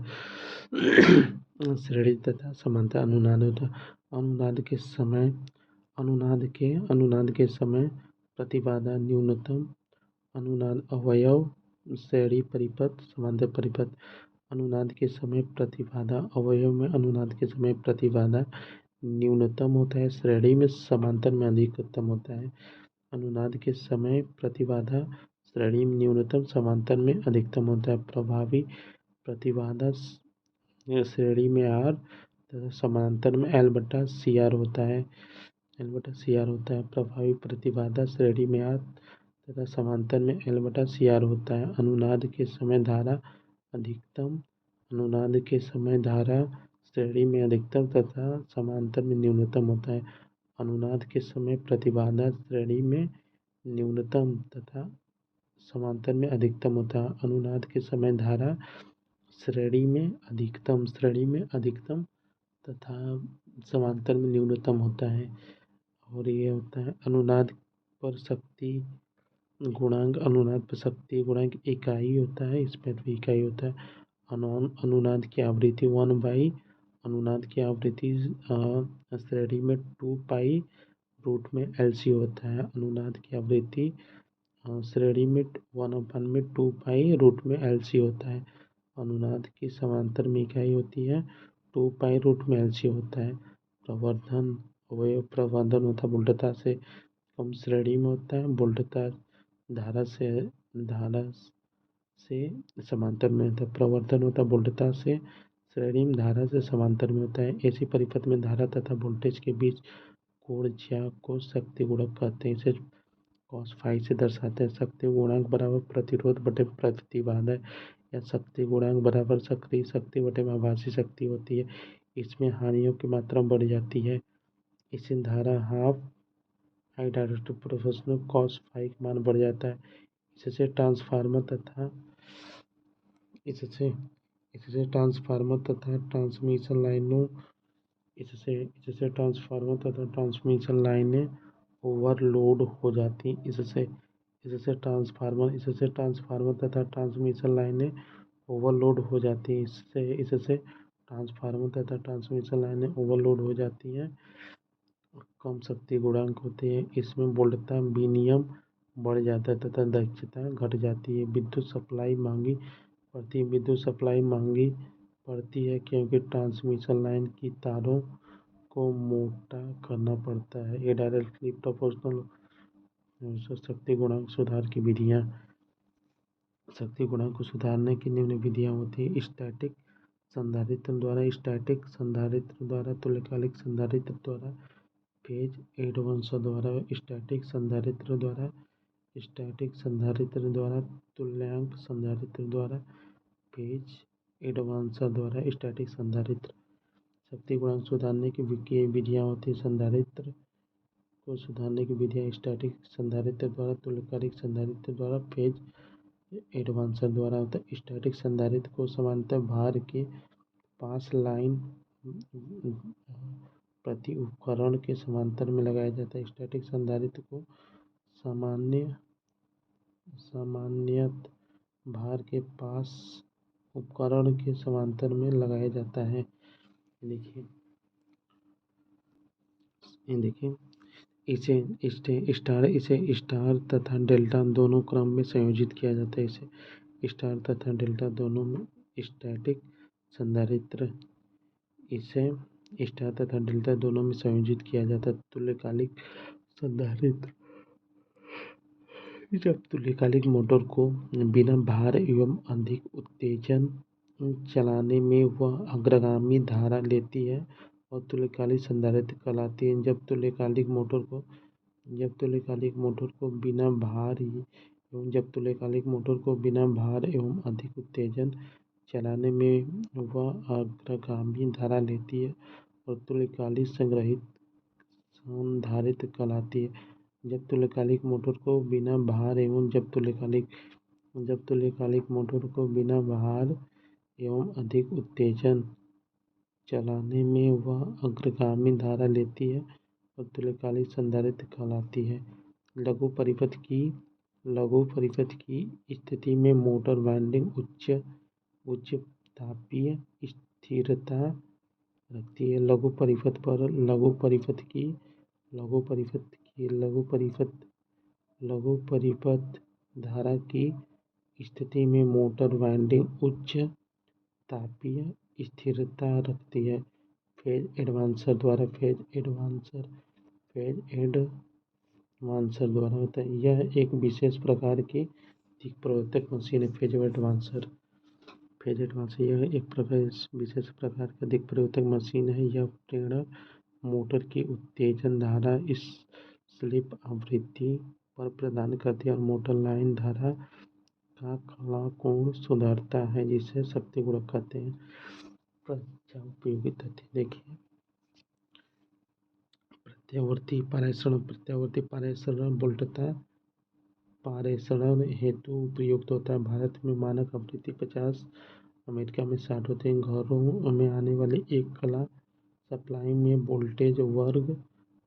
श्रेणी तथा समांतर अनुनाद होता अनुनाद के समय प्रतिबाधा न्यूनतम अनुनाद अवयव श्रेणी परिपथ समांतर परिपथ। अनुनाद के समय प्रतिबाधा अवयव में अनुनाद के समय प्रतिबाधा न्यूनतम होता है। श्रेणी में समांतर में अधिकतम होता है। अनुनाद के समय प्रतिबाधा श्रेणी में न्यूनतम समांतर में अधिकतम होता है। प्रभावी प्रतिबाधा श्रेणी में R तथा समांतर में L/CR होता है। प्रभावी प्रतिबाधा श्रेणी में R तथा समांतर में L/CR होता है। अनुनाद के समय धारा अधिकतम अनुनाद के समय धारा श्रेणी में अधिकतम तथा समांतर में न्यूनतम होता है। अनुनाद के समय प्रतिबाधा श्रेणी में न्यूनतम तथा समांतर में अधिकतम होता है। अनुनाद के समय धारा श्रेणी में अधिकतम तथा समांतर में न्यूनतम होता है। और ये होता है अनुनाद पर शक्ति गुणांक। अनुनाद पर शक्ति गुणांक इकाई होता है। इसमें भी इकाई होता है। अनुनाद की आवृत्ति 1/, अनुनाद की आवृत्ति श्रेणी में 2π रूट में LC होता है। अनुनाद की आवृत्ति श्रेणी में 1/में 2π रूट में LC होता है। अनुनाद की समांतर में इकाई होती है 2π रूट में LC होता है। प्रवर्धन अवयव प्रवर्धन होता है वोल्टता से कम श्रेणी में होता है। वोल्टता धारा से समांतर में होता है। प्रवर्धन होता है वोल्टता से श्रेणी में धारा से समांतर में होता है। ऐसी परिपथ में धारा तथा वोल्टेज के बीच कोण ज्या को शक्ति गुणक कहते हैं। इसे cos phi से दर्शाते हैं। शक्ति गुणांक बराबर प्रतिरोध बटे प्रतिबाधा या शक्ति गुणांक बराबर सक्रिय शक्ति बटे आभासी शक्ति होती है। इसमें हानियों की मात्रा बढ़ जाती है। इससे धारा half I direct proportional cos phi का मान बढ़ जाता है। इससे ट्रांसफार्मर तथा ट्रांसमिशन लाइनों इससे ट्रांसफार्मर तथा ट्रांसमिशन लाइनें ओवरलोड हो जाती हैं। इससे ट्रांसफार्मर तथा ट्रांसमिशन लाइनें ओवरलोड हो जाती हैं। इससे ट्रांसफार्मर तथा ट्रांसमिशन लाइनें ओवरलोड हो जाती हैं, कम शक्ति गुणांक होते हैं। इसमें वोल्टता विनियमन बढ़ जाता है तथा दक्षता घट जाती है। विद्युत सप्लाई महंगी पड़ती है क्योंकि ट्रांसमिशन लाइन की तारों को मोटा करना पड़ता है। ये डायरेक्टली प्रोपोर्शनल शक्ति गुणांक सुधार की विधियाँ। शक्ति गुणांक को सुधारने की निम्न विधियाँ होती हैं। स्टैटिक संधारित्र द्वारा तुल्यकालिक संधारित्र द्वारा फेज एडवांसर द्वारा स्टैटिक संधारित्र द्वारा तुल्यांक संधारित्र द्वारा फेज एडवांसर द्वारा स्टैटिक संधारित्र। शक्ति गुणांक सुधारने की विधियाँ होती हैं। संधारित्र को सुधारने की विधियाँ स्टैटिक संधारित्र द्वारा तुल्यकालिक संधारित्र द्वारा फेज एडवांसर द्वारा होता है। स्टैटिक संधारित्र को समानांतर भार के पास लाइन प्रति उपकरण के समांतर में लगाया जाता है। स्टैटिक संधारित्र को सामान्यतः भार के पास उपकरण के समांतर में लगाया जाता है। देखिए इसे स्टार तथा डेल्टा दोनों क्रम में संयोजित किया जाता है। इसे स्टार तथा डेल्टा दोनों में स्टैटिक संधारित्र इसे स्टार तथा डेल्टा दोनों में संयोजित किया जाता है। तुल्यकालिक संधारित्र जब तुल्यकालिक मोटर को बिना भार एवं अधिक उत्तेजन चलाने में वह अग्रगामी धारा लेती है और तुल्यकालिक संधारित्र कहलाती है। जब तुल्यकालिक मोटर को बिना भार एवं अधिक उत्तेजन चलाने में वह अग्रगामी धारा लेती है और तुल्यकालिक संधारित्र कहलाती है। जब तुल्यकालिक मोटर को बिना भार एवं अधिक उत्तेजन चलाने में वह अग्रगामी धारा लेती है और तुल्यकालिक संधारित्र कहलाती है। लघु परिपथ की स्थिति में मोटर वाइंडिंग उच्च तापीय स्थिरता रखती है। लघु परिपथ धारा की स्थिति में मोटर वाइंडिंग उच्च तापीय स्थिरता रखती है। फेज एडवांसर द्वारा होता है। यह एक विशेष प्रकार की दिक् प्रवर्तक मशीन है। फेज एडवांसर यह एक विशेष प्रकार का दिक् प्रवर्तक मशीन है। यह प्रेरण मोटर की उत्तेजन धारा स्लिप आवृत्ति पर प्रदान करती है और मोटर लाइन धारा का कड़ा कोण सुधारता है, जिसे शक्ति गुणक कहते हैं। उपयोगी तथ्य देखिए। प्रत्यावर्ती पारेषण वोल्टता पारेषण हेतु उपयुक्त होता है। भारत में मानक आवृत्ति 50, अमेरिका में 60 होते हैं। घरों में आने वाली एक कला सप्लाई में वोल्टेज वर्ग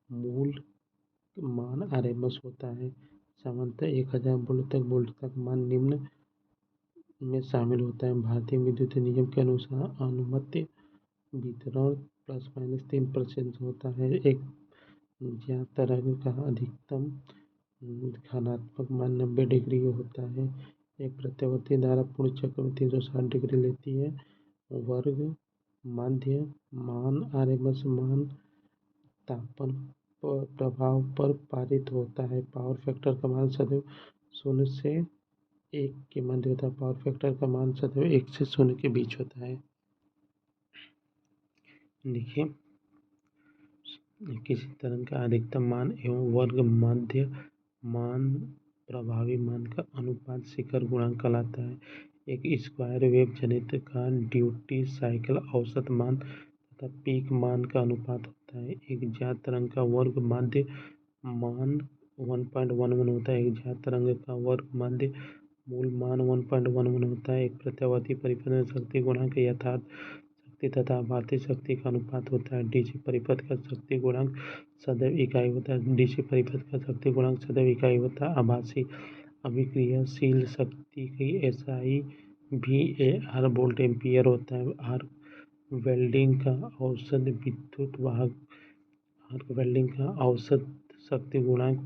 मूल मान RMS होता है। सामान्यतः 1000 वोल्ट तक मान निम्न में शामिल होता है। भारतीय विद्युत नियम के अनुसार अनुमति वितरण ±3% होता है। एक ज्ञात तरंग का अधिकतम घनात्मक मान 90 डिग्री होता है। एक प्रत्यावर्ती धारा पूर्ण चक्र में 360 डिग्री लेती है। वर्ग माध्य मान RMS मान तापन प्रभाव पर पारित होता है। पावर फैक्टर का मान सदैव 0 से 1 के मध्य होता है। पावर फैक्टर का मान सदैव 1 से 0 के बीच होता है। देखिए, किसी तरंग का अधिकतम मान एवं वर्ग माध्य मान प्रभावी मान का अनुपात शिखर गुणांक कहलाता है। एक स्क्वायर वेव जनरेटर का ड्यूटी साइकिल औसत मान तथा पीक मान का अनुपात होता है। एक ज्ञात तरंग का वर्ग माध्य मान 1.11 होता है। एक ज्ञात तरंग का वर्ग माध्य मूल मान 1.11 होता है। एक प्रत्यावर्ती परिपथ में शक्ति गुणांक यथार्थ शक्ति तथा आभासी शक्ति का अनुपात होता है। डीसी परिपथ का शक्ति गुणांक सदैव इकाई होता है। डीसी परिपथ का शक्ति गुणांक सदैव इकाई होता है। आभासी अभिक्रियाशील शक्ति की एसआई VAR वोल्ट एम्पीयर होता है। आर्क वेल्डिंग का औसत विद्युत वाहक आर्क वेल्डिंग का औसत शक्ति गुणांक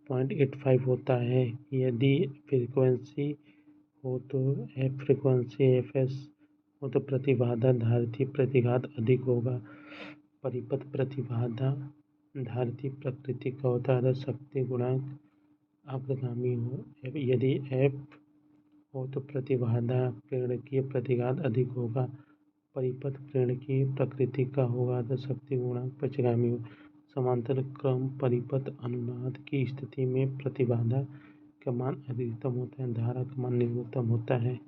0.85 होता है। यदि फ्रीक्वेंसी हो तो फ्रीक्वेंसी FS हो तो प्रतिबाधा धारिती प्रतिघात अधिक होगा। परिपथ प्रतिबाधा धारिती प्रकृति का होता है। शक्ति गुणांक अग्रगामी हो। यदि F हो तो प्रतिबाधा प्रेरकीय प्रतिघात अधिक होगा। परिपथ प्रेरकीय प्रकृति का होगा तो शक्ति गुणांक पक्षगामी हो। समांतर क्रम परिपथ अनुनाद की स्थिति में प्रतिबाधा का मान अधिकतम होता है, धारा का मान न्यूनतम होता है।